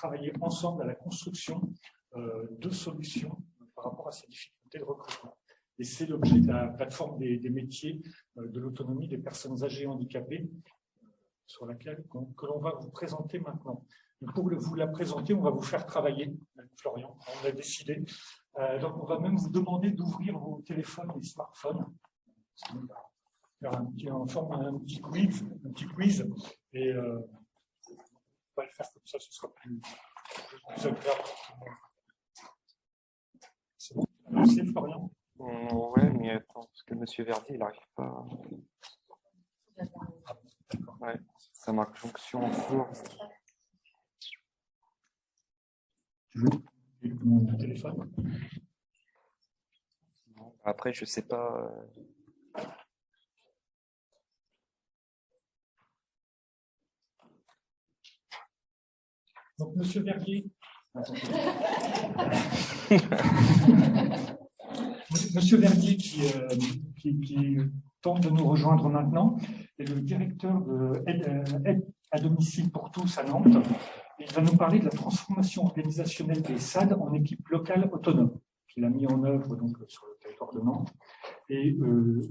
travailler ensemble à la construction de solutions par rapport à ces difficultés de recrutement. Et c'est l'objet de la plateforme des métiers de l'autonomie des personnes âgées et handicapées, sur laquelle que l'on va vous présenter maintenant. Pour vous la présenter, on va vous faire travailler, Florian, on a décidé. Donc, on va même vous demander d'ouvrir vos téléphones et smartphones. On va faire un petit quiz, et on va le faire comme ça, ce sera plus agréable. C'est bon, c'est Florian. Ouais, mais attends, parce que Monsieur Verdier, il n'arrive pas. Ouais, ça marque jonction en cours. Tu veux mon téléphone? Après, je sais pas. Donc, Monsieur Verdier. Monsieur Verdier, qui tente de nous rejoindre maintenant, est le directeur de Aide à domicile pour tous à Nantes. Il va nous parler de la transformation organisationnelle des SAD en équipe locale autonome, qu'il a mis en œuvre donc, sur le territoire de Nantes. Et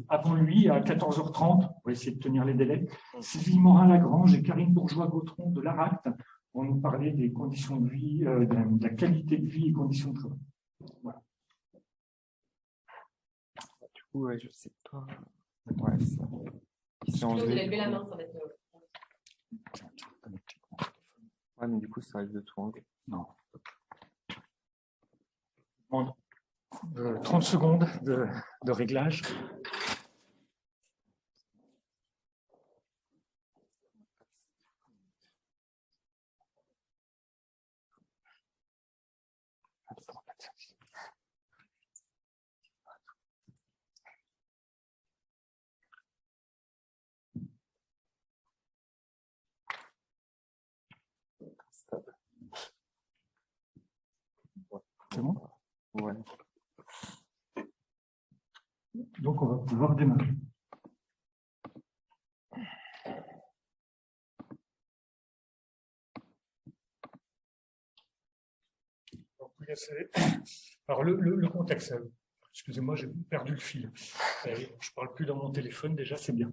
avant lui, à 14h30, on va essayer de tenir les délais, Sylvie Morin-Lagrange et Karine Bourgeois-Gautron de l'ARACT vont nous parler des conditions de vie, de la qualité de vie et conditions de travail. Voilà. Du coup, ouais, je sais pas. Ouais, ça. Je vais lever la main, ça va être. Ouais, mais du coup, ça risque de tout enlever. Non. 30 secondes de réglage. C'est bon? Ouais. Donc, on va pouvoir démarrer. Alors, le contexte, excusez-moi, j'ai perdu le fil. Je ne parle plus dans mon téléphone, déjà, c'est bien.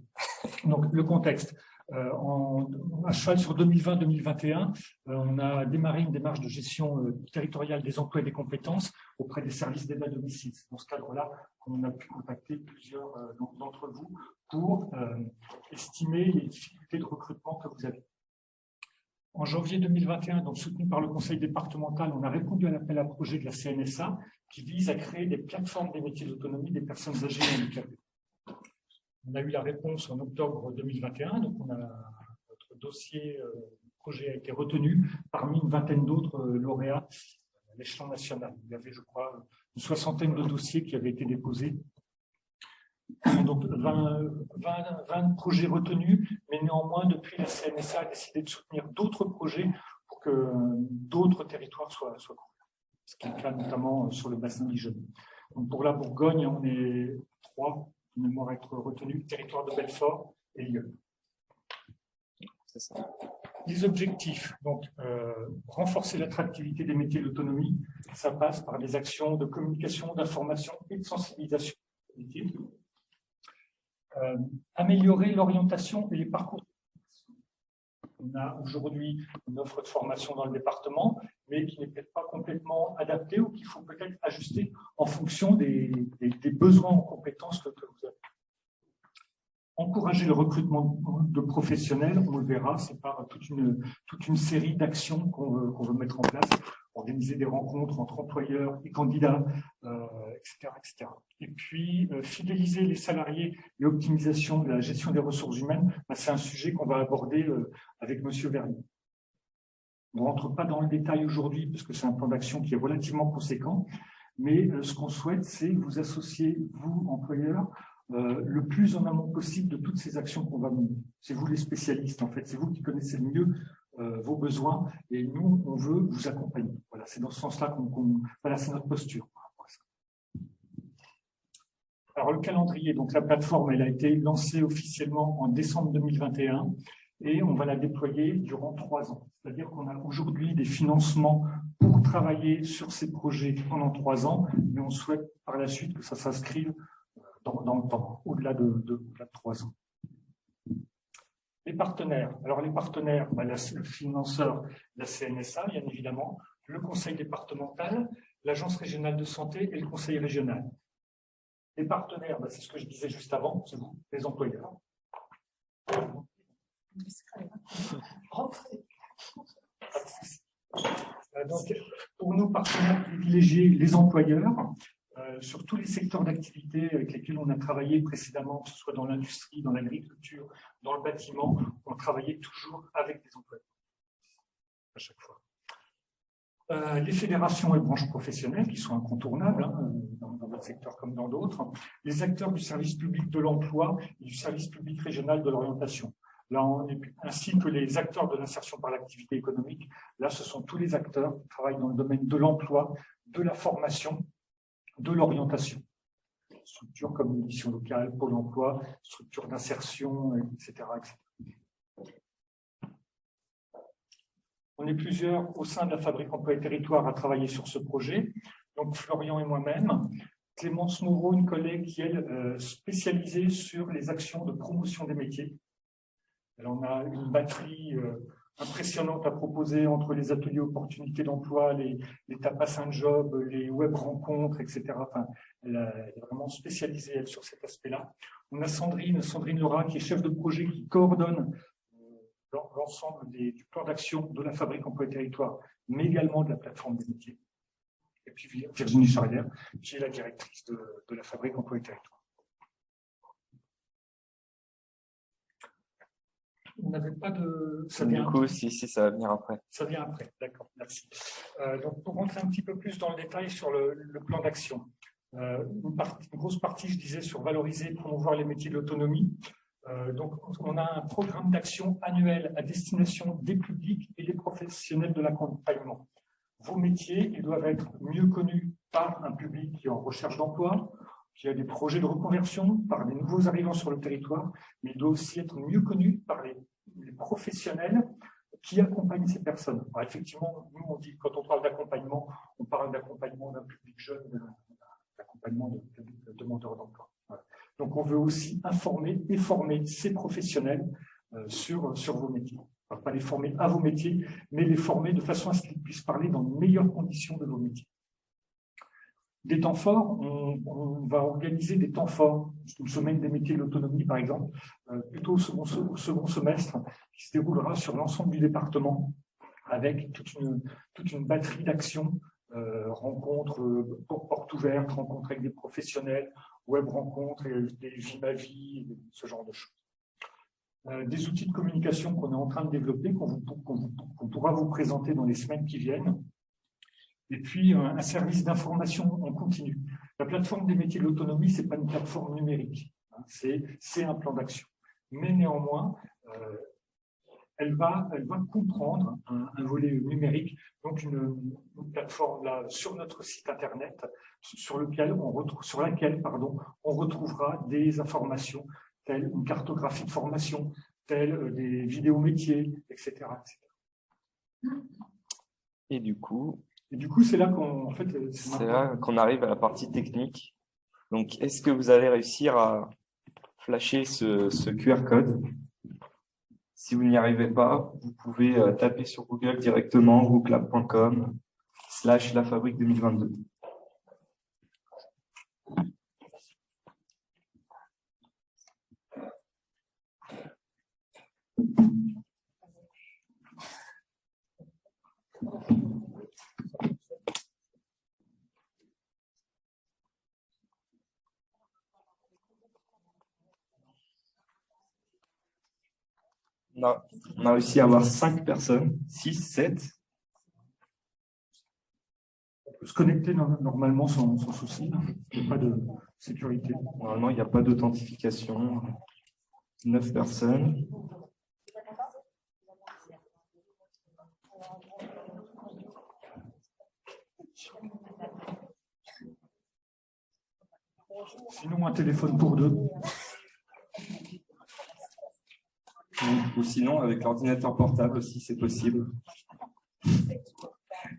Donc, le contexte. À cheval sur 2020-2021, on a démarré une démarche de gestion territoriale des emplois et des compétences auprès des services d'aide à domicile. C'est dans ce cadre-là qu'on a pu contacter plusieurs d'entre vous pour estimer les difficultés de recrutement que vous avez. En janvier 2021, donc soutenu par le conseil départemental, on a répondu à l'appel à projet de la CNSA qui vise à créer des plateformes des métiers d'autonomie des personnes âgées et handicapées. On a eu la réponse en octobre 2021, donc notre dossier projet a été retenu parmi une vingtaine d'autres lauréats à l'échelon national. Il y avait, je crois, une soixantaine de dossiers qui avaient été déposés. Donc 20 projets retenus, mais néanmoins, depuis, la CNSA a décidé de soutenir d'autres projets pour que d'autres territoires soient couverts. Ce qui est le cas notamment sur le bassin dijonnais. Donc pour la Bourgogne, on est 3 de mémoire à être retenus, territoire de Belfort et Lyon. C'est ça. Les objectifs, donc renforcer l'attractivité des métiers d'autonomie, ça passe par des actions de communication, d'information et de sensibilisation. Améliorer l'orientation et les parcours. On a aujourd'hui une offre de formation dans le département, mais qui n'est peut-être pas complètement adaptée ou qu'il faut peut-être ajuster en fonction des besoins en compétences que vous avez. Encourager le recrutement de professionnels, on le verra, c'est par toute une série d'actions qu'on veut mettre en place, organiser des rencontres entre employeurs et candidats, etc., etc. Et puis, fidéliser les salariés et optimisation de la gestion des ressources humaines, c'est un sujet qu'on va aborder avec M. Vernier. On ne rentre pas dans le détail aujourd'hui, parce que c'est un plan d'action qui est relativement conséquent, mais ce qu'on souhaite, c'est vous associer, vous, employeurs, le plus en amont possible de toutes ces actions qu'on va mener. C'est vous les spécialistes, en fait, c'est vous qui connaissez le mieux vos besoins, et nous, on veut vous accompagner. Voilà, c'est dans ce sens-là voilà, c'est notre posture. Alors, le calendrier, donc la plateforme, elle a été lancée officiellement en décembre 2021. et on va la déployer durant 3 ans. C'est-à-dire qu'on a aujourd'hui des financements pour travailler sur ces projets pendant 3 ans, mais on souhaite par la suite que ça s'inscrive dans le temps, au-delà de 3 ans. Les partenaires. Alors les partenaires, le financeur, la CNSA, bien évidemment, le conseil départemental, l'agence régionale de santé et le conseil régional. Les partenaires, c'est ce que je disais juste avant, c'est vous, les employeurs. Donc, pour nous, partenaires privilégiés, les employeurs, sur tous les secteurs d'activité avec lesquels on a travaillé précédemment, que ce soit dans l'industrie, dans l'agriculture, dans le bâtiment, on travaillait toujours avec des employeurs, à chaque fois. Les fédérations et branches professionnelles, qui sont incontournables dans votre secteur comme dans d'autres, les acteurs du service public de l'emploi et du service public régional de l'orientation. Là, ainsi que les acteurs de l'insertion par l'activité économique. Là, ce sont tous les acteurs qui travaillent dans le domaine de l'emploi, de la formation, de l'orientation. Structures comme les missions locales, Pôle emploi, structures d'insertion, etc., etc. On est plusieurs au sein de la Fabrique Emploi et Territoire à travailler sur ce projet. Donc, Florian et moi-même. Clémence Moreau, une collègue qui est spécialisée sur les actions de promotion des métiers. Elle en a une batterie impressionnante à proposer entre les ateliers opportunités d'emploi, les tapas un job, les web rencontres, etc. Enfin, elle est vraiment spécialisée elle, sur cet aspect-là. On a Sandrine Laura, qui est chef de projet, qui coordonne l'ensemble du plan d'action de la Fabrique Emploi et Territoire, mais également de la plateforme des métiers. Et puis Virginie Charrière, qui est la directrice de la Fabrique Emploi et Territoire. On n'avait pas de... Ça vient du coup, si, ça va venir après. Ça vient après, d'accord, merci. Donc, pour rentrer un petit peu plus dans le détail sur le plan d'action, une grosse partie, je disais, sur valoriser et promouvoir les métiers de l'autonomie. Donc, on a un programme d'action annuel à destination des publics et des professionnels de l'accompagnement. Vos métiers, ils doivent être mieux connus par un public qui est en recherche d'emploi, qui a des projets de reconversion, par des nouveaux arrivants sur le territoire, mais il doit aussi être mieux connu par les professionnels qui accompagnent ces personnes. Alors, effectivement, nous, on dit, quand on parle d'accompagnement, on parle d'accompagnement d'un public jeune, d'accompagnement de demandeurs d'emploi. Voilà. Donc, on veut aussi informer et former ces professionnels sur vos métiers. Enfin, pas les former à vos métiers, mais les former de façon à ce qu'ils puissent parler dans de meilleures conditions de vos métiers. Des temps forts, on va organiser des temps forts, une semaine des métiers de l'autonomie par exemple, plutôt au second semestre, qui se déroulera sur l'ensemble du département, avec toute une batterie d'actions, rencontres portes ouvertes, rencontres avec des professionnels, web rencontres, des Vie ma vie, ce genre de choses. Des outils de communication qu'on est en train de développer, qu'on pourra vous présenter dans les semaines qui viennent. Et puis, un service d'information en continu. La plateforme des métiers de l'autonomie, ce n'est pas une plateforme numérique, hein, c'est un plan d'action. Mais néanmoins, elle va comprendre un volet numérique, donc une plateforme là, sur notre site internet, sur laquelle on retrouvera des informations telles une cartographie de formation, telles des vidéos métiers, etc., etc. Et du coup, c'est là qu'on c'est là qu'on arrive à la partie technique. Donc, est-ce que vous allez réussir à flasher ce QR code? Si vous n'y arrivez pas, vous pouvez taper sur Google directement, googlab.com/lafabrique 2022. On a réussi à avoir 5 personnes, 6, 7. On peut se connecter normalement sans souci. Il n'y a pas de sécurité. Normalement, il n'y a pas d'authentification. 9 personnes. Sinon, un téléphone pour 2. Ou sinon, avec l'ordinateur portable aussi, c'est possible.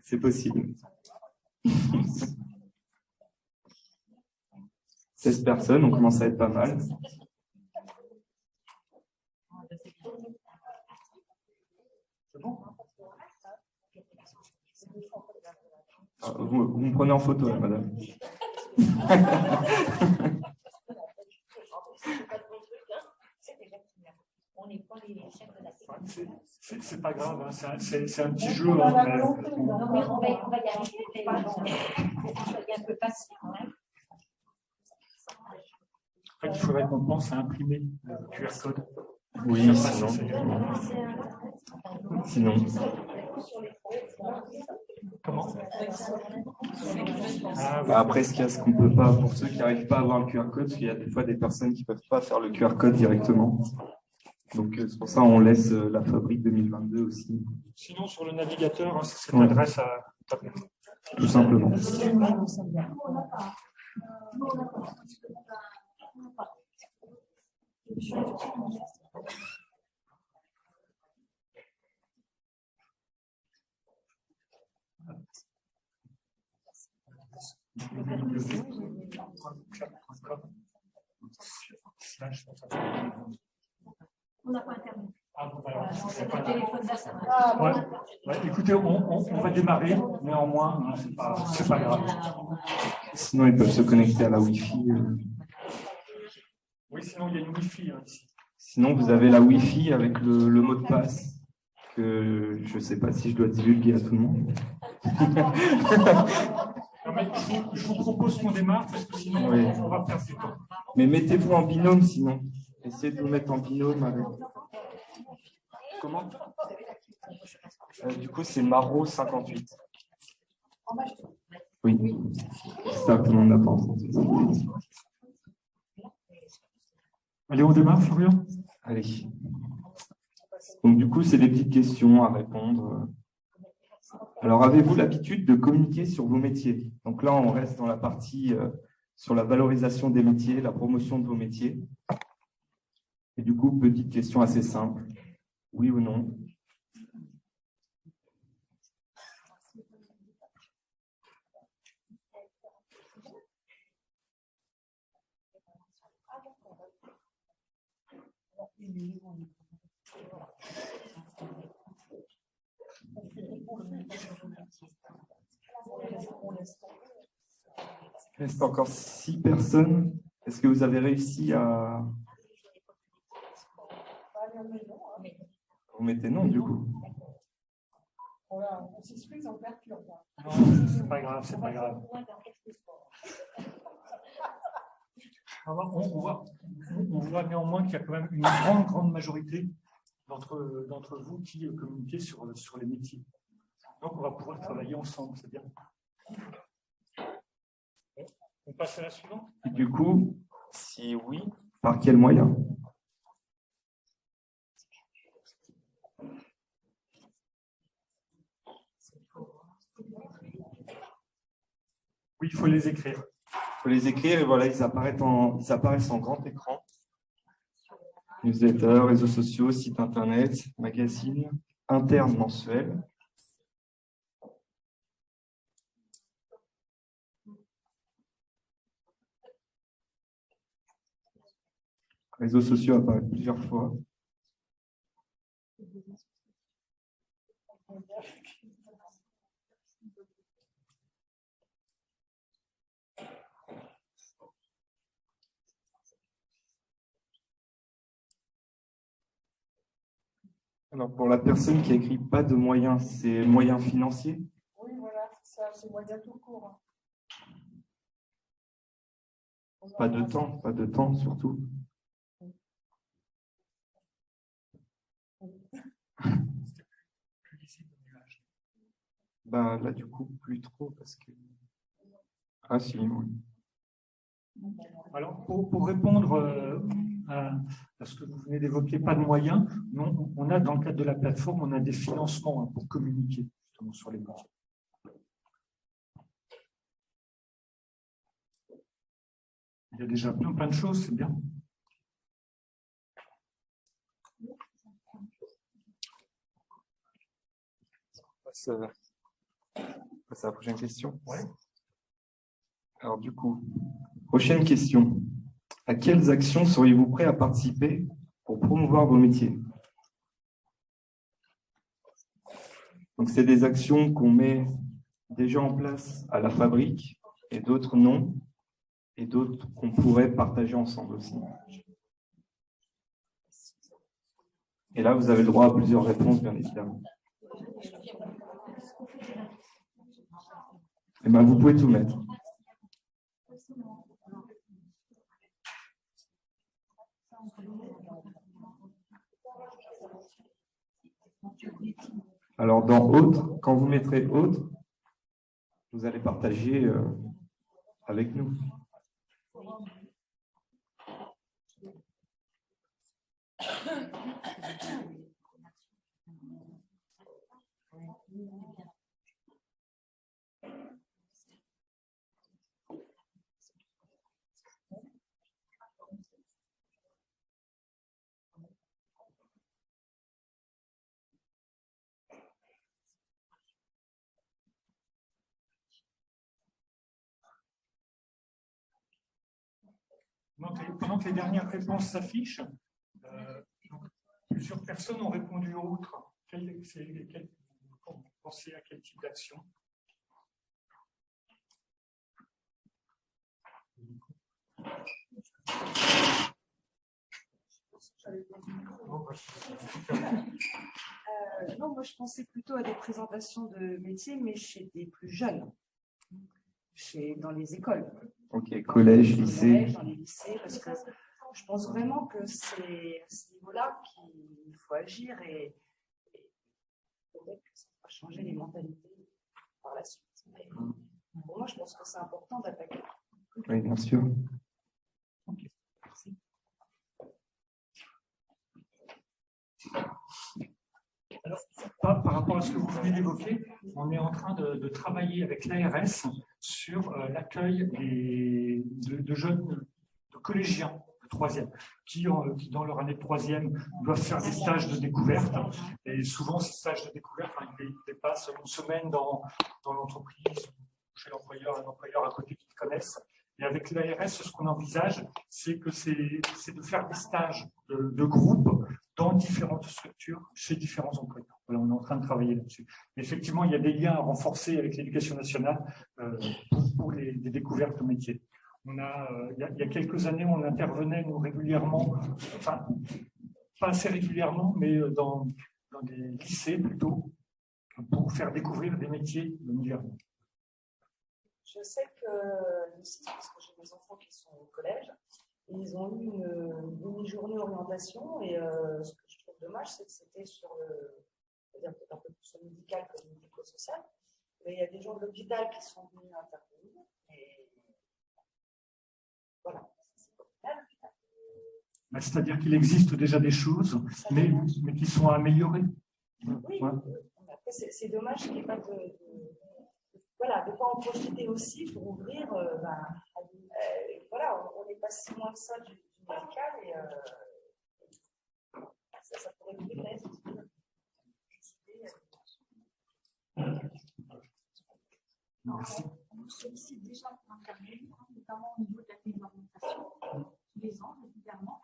C'est possible. 16 personnes, on commence à être pas mal. Vous me prenez en photo, là, madame. C'est pas grave, hein, c'est un petit jeu. Hein, non, mais on va y arriver, mais soyez un peu patient. Hein. En fait, il faudrait qu'on pense à imprimer le QR code. Oui, sinon. Comment Après, ce qu'on peut pas, pour ceux qui n'arrivent pas à avoir le QR code, parce qu'il y a des fois des personnes qui ne peuvent pas faire le QR code directement. Donc, c'est pour ça qu'on laisse la fabrique 2022 aussi. Sinon, sur le navigateur, hein, c'est cette adresse à taper. Tout simplement. On n'a pas Internet. Écoutez, on va démarrer, néanmoins, hein, c'est pas grave. Sinon, ils peuvent se connecter à la Wi-Fi. Oui, sinon, il y a une Wi-Fi hein, ici. Sinon, vous avez la Wi-Fi avec le mot de passe, que je ne sais pas si je dois divulguer à tout le monde. Non, mais je vous propose qu'on démarre, parce que sinon, on va perdre du temps. Mais mettez-vous en binôme, sinon. Essayez de vous mettre en binôme avec... Comment du coup, c'est Maro 58. Oui, c'est ça, tout le monde n'a pas entendu. Allez, on démarre, Florian? Allez. Donc, du coup, c'est des petites questions à répondre. Alors, avez-vous l'habitude de communiquer sur vos métiers? Donc là, on reste dans la partie sur la valorisation des métiers, la promotion de vos métiers. Et du coup, petite question assez simple. Oui ou non? Il reste encore 6 personnes. Est-ce que vous avez réussi à... Vous mettez non, du coup. Non, c'est pas grave, c'est pas grave. On voit néanmoins qu'il y a quand même une grande majorité d'entre vous qui communiquez sur les métiers. Donc, on va pouvoir travailler ensemble, c'est bien. On passe à la suivante. Du coup, si oui, par quel moyen? Oui, il faut les écrire. Il faut les écrire et voilà, ils apparaissent en grand écran. Newsletter, réseaux sociaux, site internet, magazine, interne mensuel. Réseaux sociaux apparaissent plusieurs fois. Alors, pour la personne qui écrit pas de moyens, c'est moyens financiers? Oui, voilà, c'est moyen tout court. Pas de temps surtout. Ben, là, du coup, plus trop parce que... Ah si, oui. Alors, pour répondre à ce que vous venez d'évoquer, pas de moyens, non, on a dans le cadre de la plateforme, on a des financements hein, pour communiquer justement sur les métiers. Il y a déjà plein de choses, c'est bien. passe à la prochaine question. Ouais. Alors du coup, prochaine question. À quelles actions seriez-vous prêt à participer pour promouvoir vos métiers? Donc, c'est des actions qu'on met déjà en place à la fabrique et d'autres non, et d'autres qu'on pourrait partager ensemble aussi. Et là, vous avez le droit à plusieurs réponses, bien évidemment. Et bien, vous pouvez tout mettre. Alors, dans autre, quand vous mettrez autre, vous allez partager avec nous. Pendant que les dernières réponses s'affichent, plusieurs personnes ont répondu autres. Vous pensez à quel type d'action? Non, moi je pensais plutôt à des présentations de métiers, mais chez des plus jeunes, dans les écoles. Ok, collège, lycée. Dans les lycées, parce que je pense vraiment que c'est à ce niveau-là qu'il faut agir et peut-être que ça va changer les mentalités par la suite. Mais pour moi, je pense que c'est important d'attaquer. Oui, bien sûr. Okay. Merci. Alors, par rapport à ce que vous venez d'évoquer, on est en train de travailler avec l'ARS sur l'accueil de jeunes, de collégiens de troisième, qui, dans leur année de troisième, doivent faire des stages de découverte. Et souvent, ces stages de découverte, ils dépassent une semaine dans l'entreprise, chez l'employeur, un employeur à côté qu'ils connaissent. Et avec l'ARS, ce qu'on envisage, c'est de faire des stages de groupe dans différentes structures, chez différents employeurs. Voilà, on est en train de travailler là-dessus. Effectivement, il y a des liens à renforcer avec l'éducation nationale pour les découvertes au métier. Il y a quelques années, on intervenait nous, régulièrement, enfin, pas assez régulièrement, mais dans des lycées plutôt, pour faire découvrir des métiers de l'univers. Je sais que ici, parce que j'ai des enfants qui sont au collège, ils ont eu une mini-journée orientation et ce que je trouve dommage, c'est que c'était sur peut-être un peu plus médical que médico-social, mais il y a des gens de l'hôpital qui sont venus intervenir et voilà, c'est pas l'hôpital. C'est-à-dire qu'il existe déjà des choses, mais qui sont à améliorer. Oui, ouais. Après, c'est dommage qu'il n'y ait pas voilà, de ne pas en profiter aussi pour ouvrir. Voilà, on n'est pas si loin que ça du médical et ça pourrait nous déplaire. On sollicite déjà pour intervenir, notamment au niveau de la réglementation, tous les ans, régulièrement.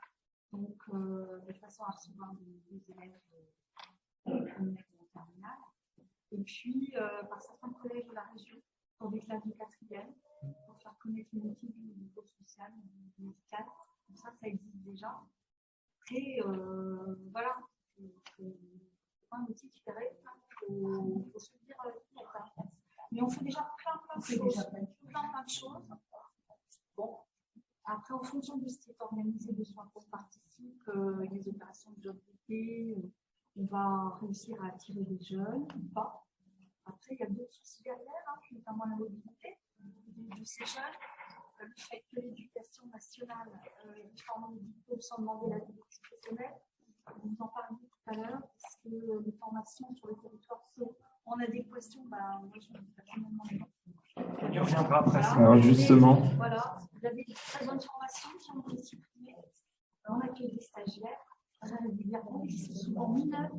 Donc, de façon à recevoir des élèves en terminale. Et puis, par certains collèges de la région, pour des classes de quatrième, pour faire connaître les métiers du niveau social, du médical. Donc ça existe déjà. Après, voilà, c'est un outil qui permet, il faut se dire mais on fait déjà plein de choses. Plein de choses. Bon. Après, en fonction de ce qui est organisé de soins pour participe, les opérations de job d'été, on va réussir à attirer des jeunes ou pas. Après, il y a d'autres soucis derrière, notamment la mobilité de ces jeunes. Le fait que l'éducation nationale forme les diplômes sans demander la vie professionnelle. Vous en parliez tout à l'heure. Est-ce que les formations sur le territoire sont en adéquation? Moi, je personnellement, on y reviendra après. Voilà. Alors justement. Voilà, vous avez des très bonnes formations qui ont été supprimées. On accueille des stagiaires régulièrement, qui sont souvent mineurs.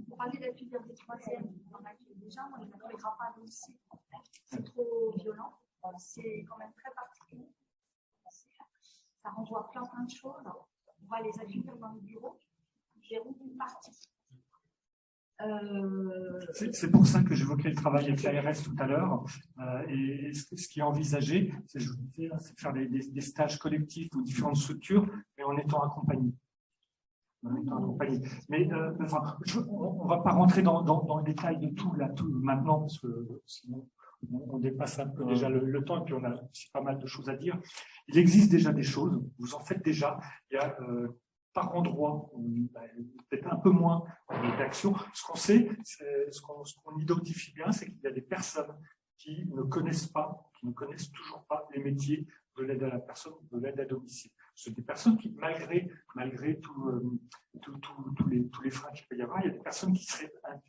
Pour parler de la filière des troisièmes, on accueille des déjà, on ne l'appellera pas dossier. C'est trop violent. C'est quand même très particulier. Ça renvoie plein de choses. On va les accueillir dans le bureau. Je verrou une partie. C'est pour ça que j'évoquais le travail avec l'ARS tout à l'heure. Et ce qui est envisagé, c'est de faire des stages collectifs ou différentes structures, mais en étant accompagnés. Mais on ne va pas rentrer dans le détail de tout maintenant, parce que sinon on dépasse un peu déjà le temps, et puis on a aussi pas mal de choses à dire. Il existe déjà des choses, vous en faites déjà. Il y a par endroit, peut-être un peu moins d'actions. Ce qu'on sait, ce qu'on identifie bien, c'est qu'il y a des personnes qui ne connaissent toujours pas les métiers de l'aide à la personne, de l'aide à domicile. Ce sont des personnes qui, malgré tous les freins qu'il peut y avoir, il y a des personnes qui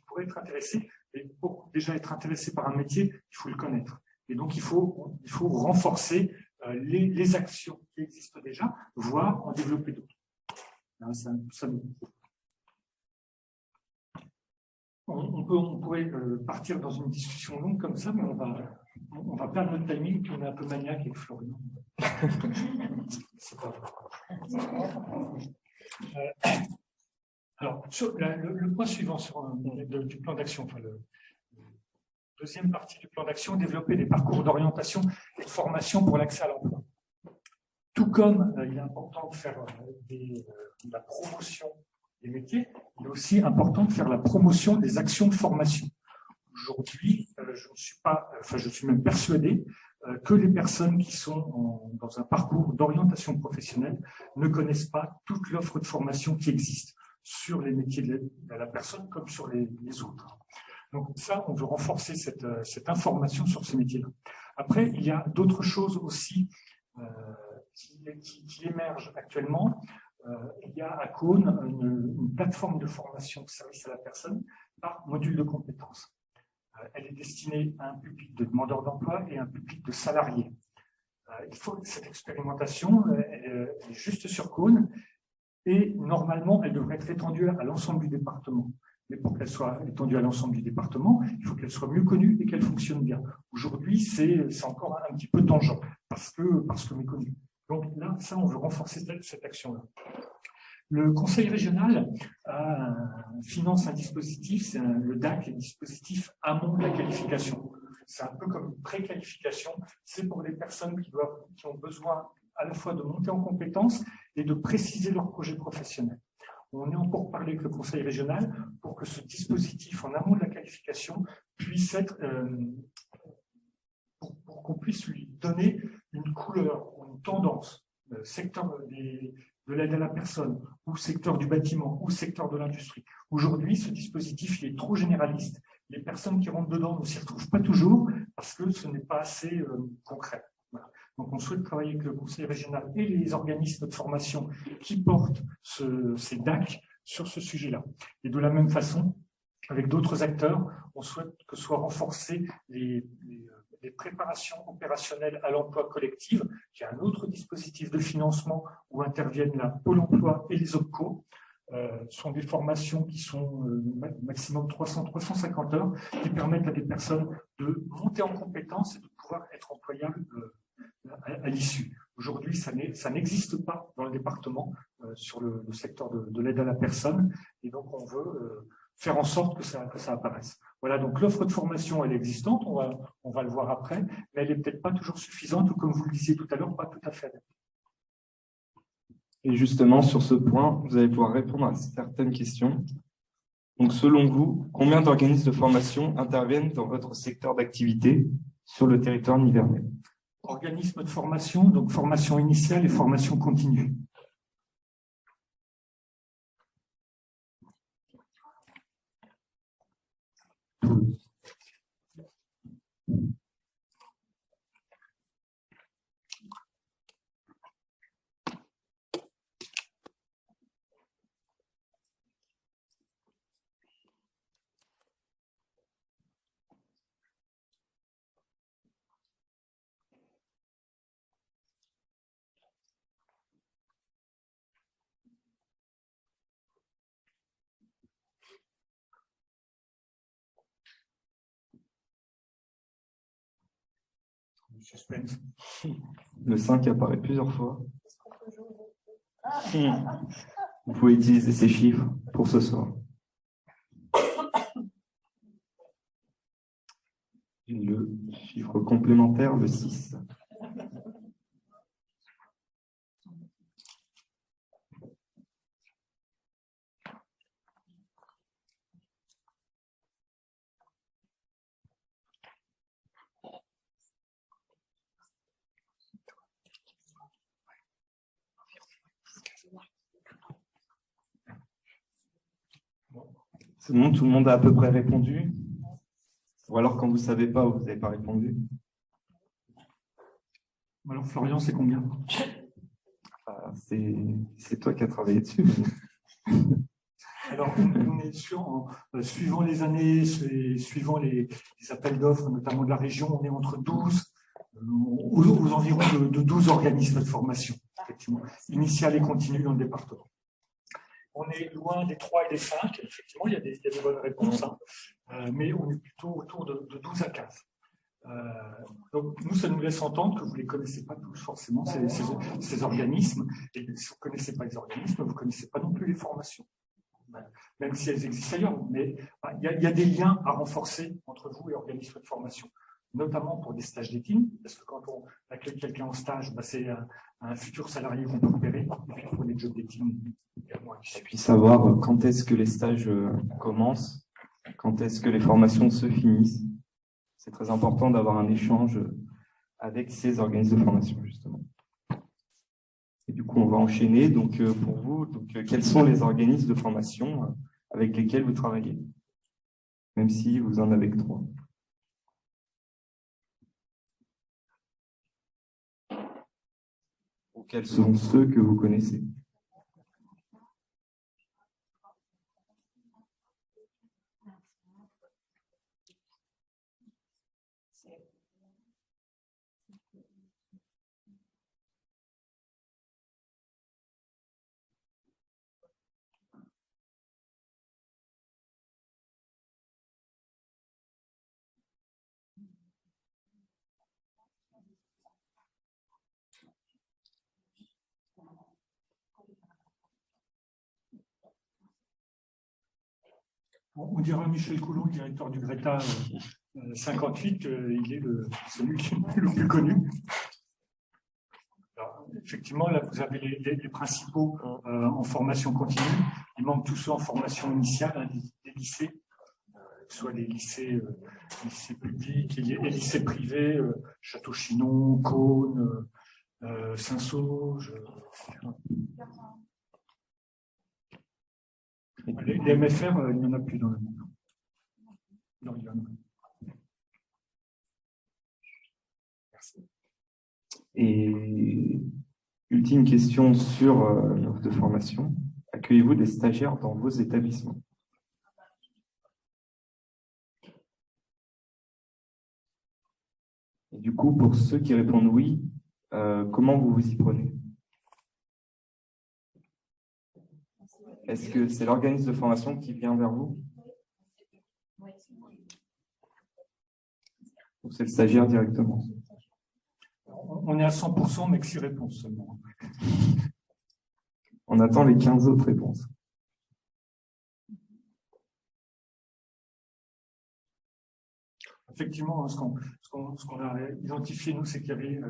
pourraient être intéressées, et pour déjà être intéressées par un métier, il faut le connaître. Et donc, il faut renforcer les actions qui existent déjà, voire en développer d'autres. On pourrait partir dans une discussion longue comme ça, mais on va perdre notre timing, puis on est un peu maniaque avec Florian. C'est pas vrai. Alors, sur le point suivant du plan d'action, enfin, la deuxième partie du plan d'action, développer des parcours d'orientation et de formation pour l'accès à l'emploi. Tout comme il est important de faire la promotion des métiers, il est aussi important de faire la promotion des actions de formation. Aujourd'hui, je suis même persuadé que les personnes qui sont dans un parcours d'orientation professionnelle ne connaissent pas toute l'offre de formation qui existe sur les métiers de la personne comme sur les autres. Donc ça, on veut renforcer cette information sur ces métiers-là. Après, il y a d'autres choses aussi qui émergent actuellement. Il y a à Cône une plateforme de formation de service à la personne par module de compétences. Elle est destinée à un public de demandeurs d'emploi et à un public de salariés. Cette expérimentation elle est juste sur Cône et normalement, elle devrait être étendue à l'ensemble du département. Mais pour qu'elle soit étendue à l'ensemble du département, il faut qu'elle soit mieux connue et qu'elle fonctionne bien. Aujourd'hui, c'est encore un petit peu tangent parce que méconnu. Donc là, ça, on veut renforcer cette action-là. Le Conseil régional finance un dispositif, c'est le DAC, le dispositif amont de la qualification. C'est un peu comme une préqualification. C'est pour les personnes qui ont besoin à la fois de monter en compétences et de préciser leur projet professionnel. On est encore parlé avec le Conseil régional pour que ce dispositif en amont de la qualification puisse être, pour qu'on puisse lui donner une couleur, une tendance, secteur de l'aide à la personne, ou secteur du bâtiment, ou secteur de l'industrie. Aujourd'hui, ce dispositif il est trop généraliste. Les personnes qui rentrent dedans ne s'y retrouvent pas toujours parce que ce n'est pas assez concret. Voilà. Donc, on souhaite travailler avec le Conseil régional et les organismes de formation qui portent ces DAC sur ce sujet-là. Et de la même façon, avec d'autres acteurs, on souhaite que soient renforcées les préparations opérationnelles à l'emploi collectif, qui est un autre dispositif de financement où interviennent la Pôle emploi et les OPCO. Sont des formations qui sont maximum 300-350 heures, qui permettent à des personnes de monter en compétences et de pouvoir être employables à l'issue. Aujourd'hui, ça n'existe pas dans le département sur le secteur de l'aide à la personne, et donc on veut faire en sorte que ça apparaisse. Voilà, donc l'offre de formation, elle est existante, on va le voir après, mais elle n'est peut-être pas toujours suffisante, ou comme vous le disiez tout à l'heure, pas tout à fait adaptée. Et justement, sur ce point, vous allez pouvoir répondre à certaines questions. Donc, selon vous, combien d'organismes de formation interviennent dans votre secteur d'activité sur le territoire nivernais? Organismes de formation, donc formation initiale et formation continue. Suspense. Le 5 apparaît plusieurs fois. Est-ce qu'on peut jouer? Vous pouvez utiliser ces chiffres pour ce soir. Et le chiffre complémentaire, le 6. C'est bon, tout le monde a à peu près répondu? Ou alors quand vous ne savez pas, vous n'avez pas répondu? Alors, Florian, c'est combien? C'est toi qui as travaillé dessus. Alors, on est sûr, suivant les années, suivant les appels d'offres, notamment de la région, on est entre 12, aux environs de 12 organismes de formation, effectivement, initial et continu dans le département. On est loin des 3 et des 5, effectivement, il y a des bonnes réponses, hein, mais on est plutôt autour de 12 à 15. Donc, nous, ça nous laisse entendre que vous ne les connaissez pas tous forcément, ces organismes. Et si vous ne connaissez pas les organismes, vous ne connaissez pas non plus les formations, même si elles existent ailleurs. Mais il y a des liens à renforcer entre vous et organismes de formation, notamment pour des stages d'éthique, parce que quand on accueille quelqu'un en stage, c'est un futur salarié qu'on peut repérer, et puis pour les jobs d'éthique également. Et puis savoir quand est-ce que les stages commencent, quand est-ce que les formations se finissent. C'est très important d'avoir un échange avec ces organismes de formation, justement. Et du coup, on va enchaîner. Donc, pour vous, quels sont les organismes de formation avec lesquels vous travaillez, même si vous en avez que 3? Ou quels sont ceux que vous connaissez? On dira Michel Coulon, directeur du Greta 58, il est celui qui est le plus connu. Alors, effectivement, là, vous avez les principaux en formation continue. Il manque tous ceux en formation initiale, hein, des lycées, soit les lycées publics et les lycées privés, Château-Chinon, Caunes, Saint-Sauge. Les MFR, il n'y en a plus dans le monde. Non, il y en a. Merci. Et ultime question sur l'offre de formation. Accueillez-vous des stagiaires dans vos établissements? Et du coup, pour ceux qui répondent oui, comment vous vous y prenez? Est-ce que c'est l'organisme de formation qui vient vers vous? Ou c'est le stagiaire directement? On est à 100%, mais que 6 réponses seulement. On attend les 15 autres réponses. Effectivement, ce qu'on a identifié, nous, c'est qu'il y avait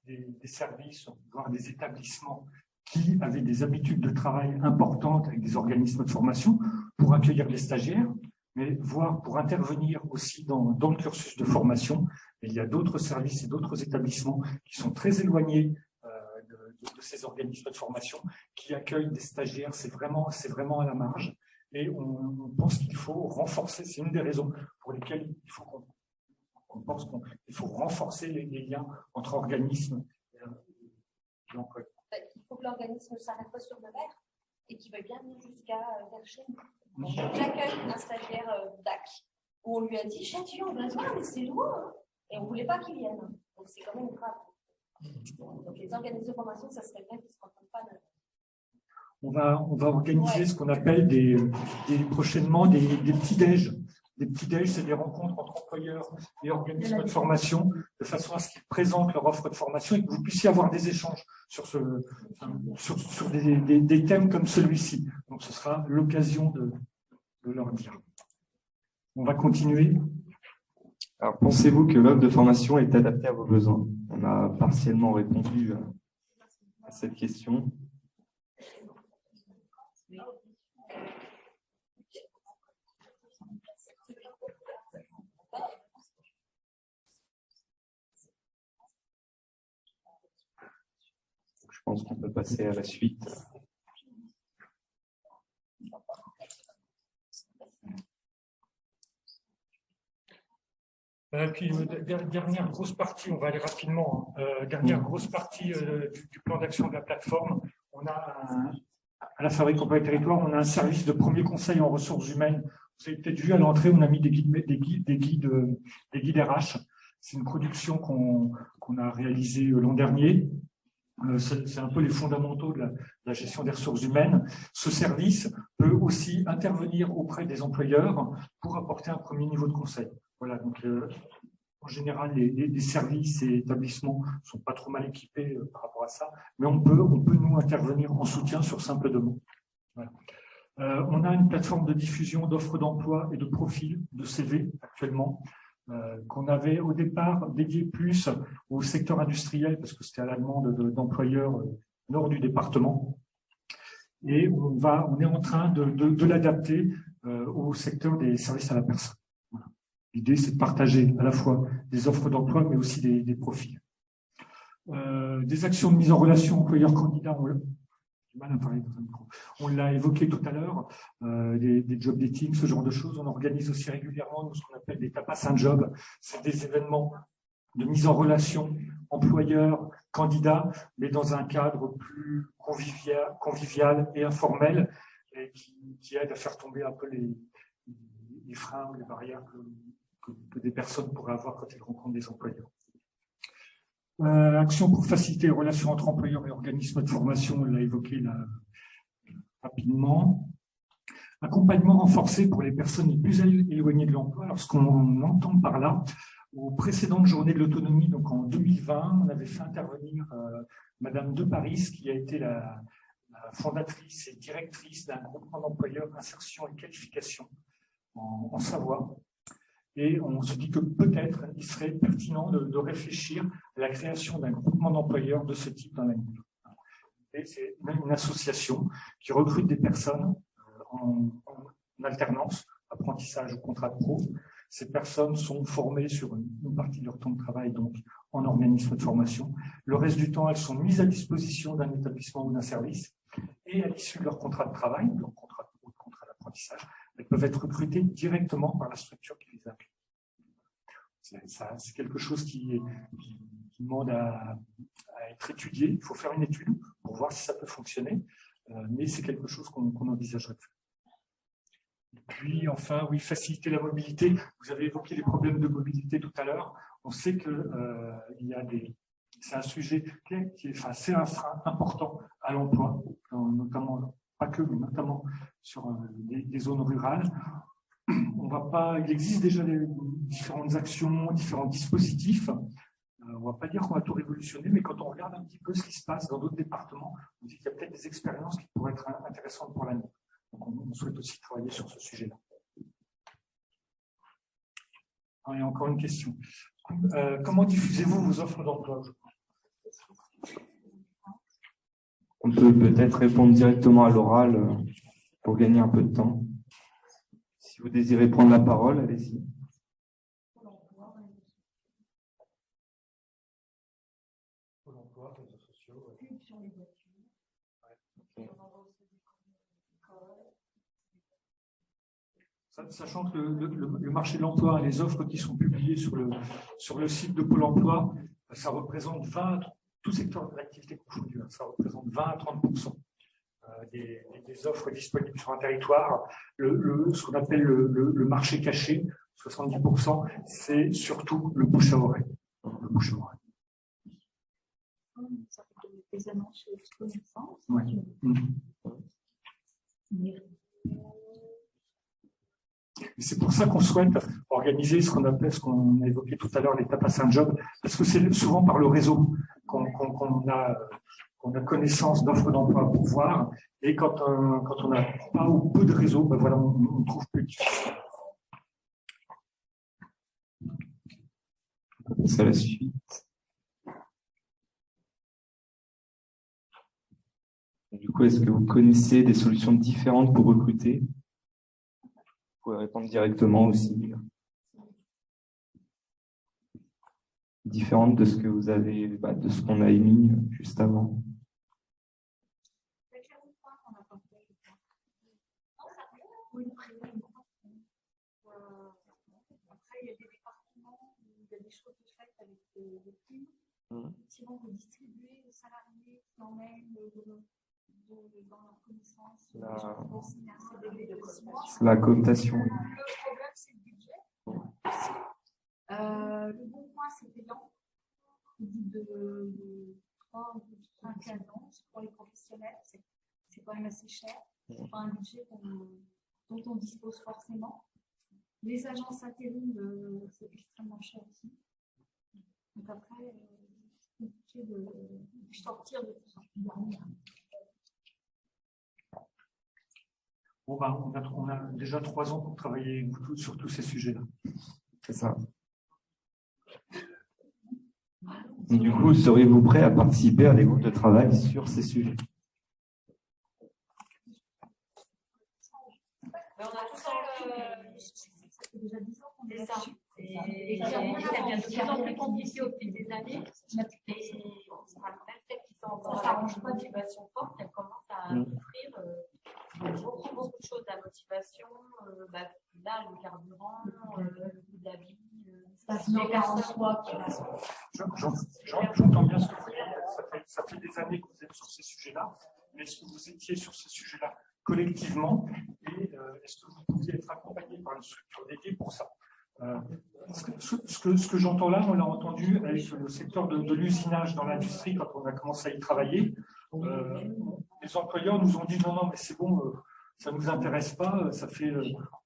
des services, voire des établissements qui avaient des habitudes de travail importantes avec des organismes de formation pour accueillir les stagiaires, mais voire pour intervenir aussi dans le cursus de formation. Et il y a d'autres services et d'autres établissements qui sont très éloignés de ces organismes de formation, qui accueillent des stagiaires. C'est vraiment à la marge. Et on pense qu'il faut renforcer, c'est une des raisons pour lesquelles on pense qu'il faut renforcer les liens entre organismes. Donc, il faut que l'organisme ne s'arrête pas sur le verre et qu'il veuille bien venir jusqu'à vers chez nous. J'accueille un stagiaire DAC où on lui a dit Châtillon, on va se voir, mais c'est loin. Hein. Et on ne voulait pas qu'il vienne. Donc c'est quand même grave. Donc les organismes de formation, ça serait bien qu'ils ne se contentent pas de. On va organiser ce qu'on appelle prochainement des petits déj des petits déj, c'est des rencontres entre employeurs et organismes de formation, de façon à ce qu'ils présentent leur offre de formation et que vous puissiez avoir des échanges sur des thèmes comme celui-ci. Donc, ce sera l'occasion de leur dire. On va continuer. Alors, pensez-vous que l'offre de formation est adaptée à vos besoins? On a partiellement répondu à cette question. Je pense qu'on peut passer à la suite. Puis, dernière grosse partie, on va aller rapidement, dernière grosse partie du plan d'action de la plateforme. On a à la Fabrique Emploi et Territoire, on a un service de premier conseil en ressources humaines. Vous avez peut-être vu à l'entrée, on a mis des guides RH. C'est une production qu'on a réalisée l'an dernier. C'est un peu les fondamentaux de la gestion des ressources humaines. Ce service peut aussi intervenir auprès des employeurs pour apporter un premier niveau de conseil. Voilà, donc en général, les services et établissements ne sont pas trop mal équipés par rapport à ça, mais on peut nous intervenir en soutien sur simple demande. Voilà. On a une plateforme de diffusion d'offres d'emploi et de profils de CV actuellement, qu'on avait au départ dédié plus au secteur industriel parce que c'était à la demande d'employeurs nord du département. Et on est en train de l'adapter au secteur des services à la personne. Voilà. L'idée, c'est de partager à la fois des offres d'emploi, mais aussi des profils. Des actions de mise en relation employeur-candidat, on l'a évoqué tout à l'heure, des job dating, ce genre de choses. On organise aussi régulièrement ce qu'on appelle des tapas un job. C'est des événements de mise en relation employeur-candidat, mais dans un cadre plus convivial et informel, et qui aide à faire tomber un peu les freins, les barrières que des personnes pourraient avoir quand elles rencontrent des employeurs. Action pour faciliter les relations entre employeurs et organismes de formation, on l'a évoqué là, rapidement. Accompagnement renforcé pour les personnes les plus éloignées de l'emploi. Alors, ce qu'on entend par là, aux précédentes journées de l'autonomie, donc en 2020, on avait fait intervenir Madame de Paris, qui a été la fondatrice et directrice d'un groupement d'employeurs insertion et qualification en Savoie. Et on se dit que peut-être il serait pertinent de réfléchir à la création d'un groupement d'employeurs de ce type dans la ville. Et c'est une association qui recrute des personnes en alternance, apprentissage ou contrat de pro. Ces personnes sont formées sur une partie de leur temps de travail, donc en organisme de formation. Le reste du temps, elles sont mises à disposition d'un établissement ou d'un service. Et à l'issue de leur contrat de travail, leur contrat de pro, contrat d'apprentissage, elles peuvent être recrutées directement par la structure qui les applique. C'est quelque chose qui demande à être étudié. Il faut faire une étude pour voir si ça peut fonctionner, mais c'est quelque chose qu'on envisagerait de faire. Et puis, enfin, oui, faciliter la mobilité. Vous avez évoqué les problèmes de mobilité tout à l'heure. On sait que c'est un sujet c'est un frein important à l'emploi, notamment, pas que, mais notamment sur des zones rurales. Il existe déjà différentes actions, différents dispositifs. On ne va pas dire qu'on va tout révolutionner, mais quand on regarde un petit peu ce qui se passe dans d'autres départements, on dit qu'il y a peut-être des expériences qui pourraient être intéressantes pour l'année. Donc on souhaite aussi travailler sur ce sujet-là. Il y a encore une question. Comment diffusez-vous vos offres d'emploi? On peut peut-être répondre directement à l'oral pour gagner un peu de temps. Si vous désirez prendre la parole, allez-y. Pôle emploi, réseaux sociaux. Sachant que le marché de l'emploi, les offres qui sont publiées sur le site de Pôle emploi, ça représente tout secteur de l'activité confondue, ça représente 20 à 30% des offres disponibles sur un territoire. Ce qu'on appelle le marché caché, 70%, c'est surtout le bouche à oreille. Ça fait des annonces chez Connaissance. Ouais. Et c'est pour ça qu'on souhaite organiser ce qu'on appelle, ce qu'on a évoqué tout à l'heure, l'étape à Saint-Job, parce que c'est souvent par le réseau qu'on a connaissance d'offres d'emploi pour voir, et quand on n'a pas ou peu de réseau, ben voilà, on trouve plus difficile. C'est la suite. Du coup, est-ce que vous connaissez des solutions différentes pour recruter? Vous pouvez répondre directement aussi. Différentes de ce que vous avez, de ce qu'on a émis juste avant. Après, il y a des départements où il y a des choses faites avec des primes. Si on veut distribuer aux salariés qui emmènent dans leur connaissance, la cooptation. Le problème, c'est le budget. Le bon point, c'est payant. Au bout de 3 ou 15 ans, pour les professionnels, c'est quand même assez cher. Ce n'est pas un budget dont on dispose forcément. Les agences intérim, c'est extrêmement cher aussi. Donc après, c'est compliqué de sortir de tout ça. Bon, on a déjà 3 ans pour travailler sur tous ces sujets-là. C'est ça. Et du coup, seriez-vous prêt à participer à des groupes de travail sur ces sujets? On a tous ça fait déjà 10 ans qu'on est ça. là-dessus. Et clairement, ça devient de plus en plus compliqué au fil des années. Et celles qui sont en motivation forte, elles commencent à souffrir beaucoup de choses. La motivation, là, le carburant, le coût de la vie, les personnes. J'entends bien ce que vous dites. Ça fait des années que vous êtes sur ces sujets-là, mais est-ce que vous étiez sur ces sujets-là collectivement et est-ce que vous pouviez être accompagné par une structure dédiée pour ça? Ce que j'entends là, on l'a entendu avec le secteur de l'usinage dans l'industrie quand on a commencé à y travailler. Les employeurs nous ont dit non, mais c'est bon, ça ne nous intéresse pas, ça fait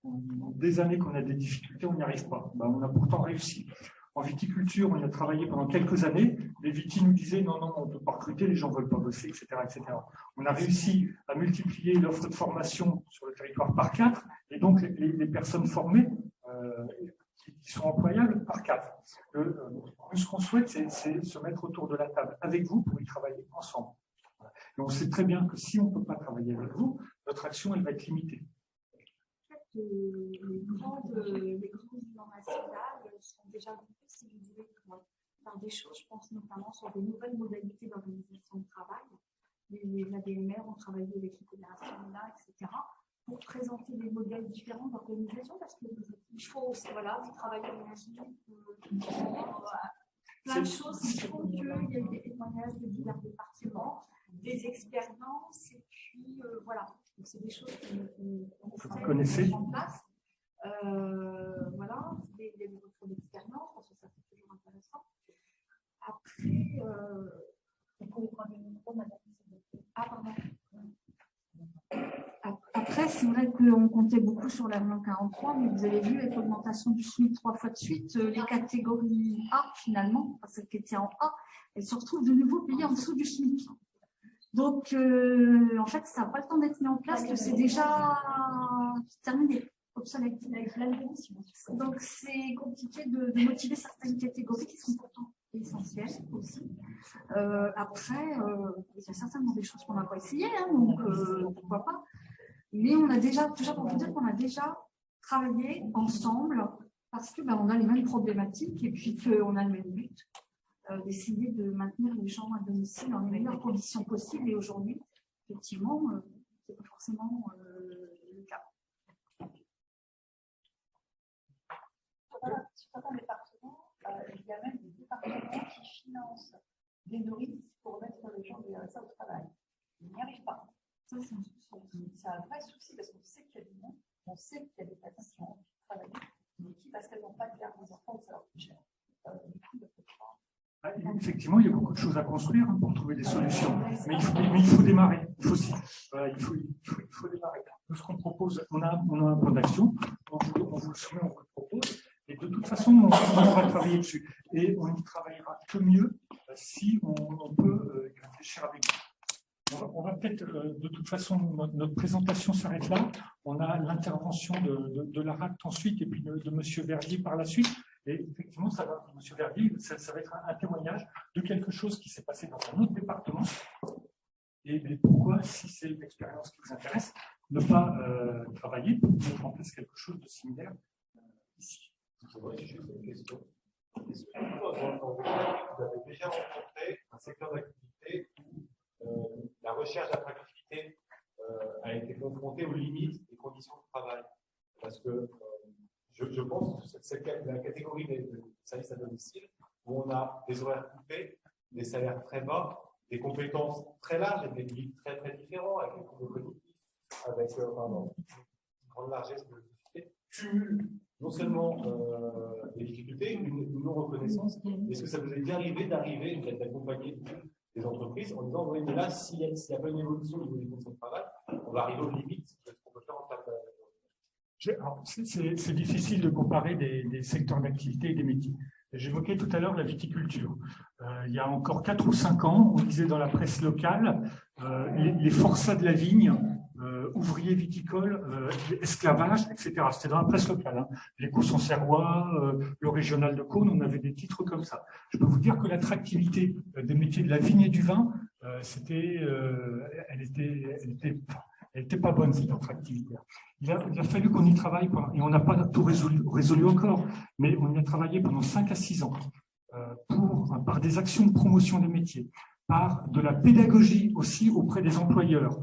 des années qu'on a des difficultés, on n'y arrive pas. On a pourtant réussi. En viticulture, on y a travaillé pendant quelques années. Les vitis nous disaient non, on ne peut pas recruter, les gens ne veulent pas bosser, etc., etc. On a réussi à multiplier l'offre de formation sur le territoire par 4, et donc les personnes formées qui sont employables par 4. Ce qu'on souhaite, c'est se mettre autour de la table avec vous pour y travailler ensemble. Et on sait très bien que si on ne peut pas travailler avec vous, notre action, elle va être limitée. Les grandes unions nationales sont déjà sensibilisées pour faire des choses, je pense notamment sur des nouvelles modalités d'organisation de travail. Les ADMR ont travaillé avec les fédérations là, etc., pour présenter des modèles différents d'organisation, parce qu'il faut aussi, vous travaillez en équipe, plein de choses qui font qu'il y a eu des témoignages de divers départements, des expériences, et puis voilà. Donc, c'est des choses qu'on connaissez en place. Voilà, il y a des retours d'expérience, parce que ça c'est toujours intéressant. Après, vous pouvez prendre le micro, madame. Ah, pardon. Après, c'est vrai qu'on comptait beaucoup sur l'avenant 43, mais vous avez vu avec l'augmentation du SMIC 3 fois de suite, les catégories A, finalement, celles qui étaient en A, elles se retrouvent de nouveau payées en dessous du SMIC. Donc, en fait, ça n'a pas le temps d'être mis en place, que c'est déjà terminé, obsolète. Donc, c'est compliqué de motiver certaines catégories qui sont pourtant essentielles aussi. Après, il y a certainement des choses qu'on n'a pas essayées, donc pourquoi pas. Mais on a déjà pour vous dire qu'on a déjà travaillé ensemble parce que on a les mêmes problématiques et puis qu'on a le même but. D'essayer de maintenir les gens à domicile dans les meilleures conditions possibles. Et aujourd'hui, effectivement, ce n'est pas forcément le cas. Sur certains départements, il y a même des départements qui financent des nourrices pour mettre les gens de RSA au travail. Ils n'y arrivent pas. Ça, c'est un vrai souci parce qu'on sait qu'il y a du monde, on sait qu'il y a des personnes qui ont travaillé, mais qui, parce qu'elles n'ont pas de garde des enfants, ça leur coûte cher. Du coup, il ne peut pas. Effectivement, il y a beaucoup de choses à construire pour trouver des solutions. Mais il faut démarrer. Il faut démarrer. nous, ce qu'on propose, on a un plan d'action, on vous le soumet, on vous le propose, et de toute façon, on va travailler dessus. Et on n'y travaillera que mieux si on peut y réfléchir avec vous. On va peut-être, de toute façon, notre présentation s'arrête là. On a l'intervention de l'ARACT ensuite, et puis de M. Verdier par la suite. Et effectivement, ça va, M. Verdier, ça va être un témoignage de quelque chose qui s'est passé dans un autre département. Et pourquoi, si c'est une expérience qui vous intéresse, ne pas travailler pour mettre en place quelque chose de similaire ici. Moi, j'ai juste une question. Est-ce que vous avez déjà rencontré un secteur d'activité où la recherche d'attractivité a été confrontée aux limites des conditions de travail? Parce que je pense que c'est la catégorie des services à domicile où on a des horaires coupés, des salaires très bas, des compétences très larges et des limites très, très différents, avec des cours cognitifs, avec une grande largesse de difficultés, cumulent non seulement des difficultés, une non-reconnaissance. Est-ce que ça vous est déjà arrivé d'accompagner des entreprises en disant oui, mais là, s'il n'y a pas une évolution au niveau des conditions de travail, on va arriver aux limites de ce qu'on peut faire en termes de. C'est difficile de comparer des secteurs d'activité et des métiers. J'évoquais tout à l'heure la viticulture. Il y a encore 4 ou 5 ans, on disait dans la presse locale les forçats de la vigne, ouvriers viticoles, esclavage, etc. C'était dans la presse locale. Les Coussons-Serrois, le régional de Cône, on avait des titres comme ça. Je peux vous dire que l'attractivité des métiers de la vigne et du vin, elle n'était pas bonne, cette attractivité. Il a fallu qu'on y travaille, et on n'a pas tout résolu encore, mais on y a travaillé pendant 5 à 6 ans par des actions de promotion des métiers, par de la pédagogie aussi auprès des employeurs.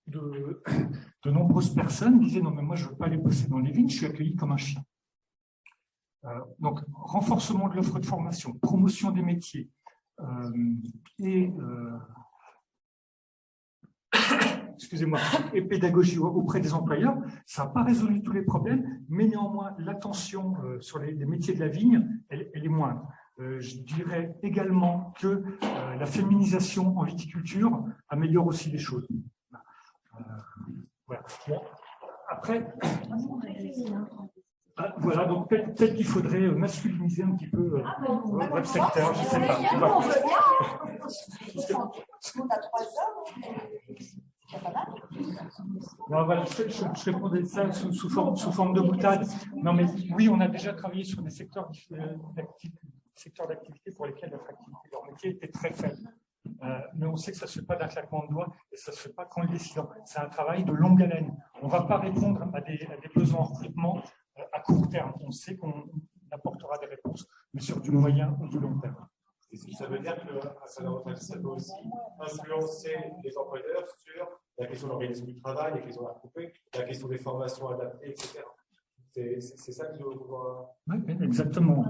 De nombreuses personnes disaient « Non, mais moi, je ne veux pas aller bosser dans les vignes, je suis accueilli comme un chien. » Donc, renforcement de l'offre de formation, promotion des métiers et pédagogie auprès des employeurs, ça n'a pas résolu tous les problèmes, mais néanmoins, l'attention sur les métiers de la vigne, elle est moindre. Je dirais également que la féminisation en viticulture améliore aussi les choses. Voilà. Bon. Après, voilà, donc peut-être qu'il faudrait masculiniser un petit peu votre secteur, je ne sais pas. On a 3 hommes. Non, voilà, je répondais ça sous forme de boutade. Non, mais oui, on a déjà travaillé sur des secteurs d'activité pour lesquels l'attractivité de leur métier était très faible. Mais on sait que ça ne se fait pas d'un claquement de doigts et ça ne se fait pas qu'en le décidant. C'est un travail de longue haleine. On ne va pas répondre à des besoins en recrutement à court terme. On sait qu'on apportera des réponses, mais sur du moyen ou du long terme. Est-ce que ça veut dire que ça peut aussi influencer les employeurs sur la question de l'organisation du travail, la question de la coupée, la question des formations adaptées, etc. C'est ça que je vois. Oui, exactement.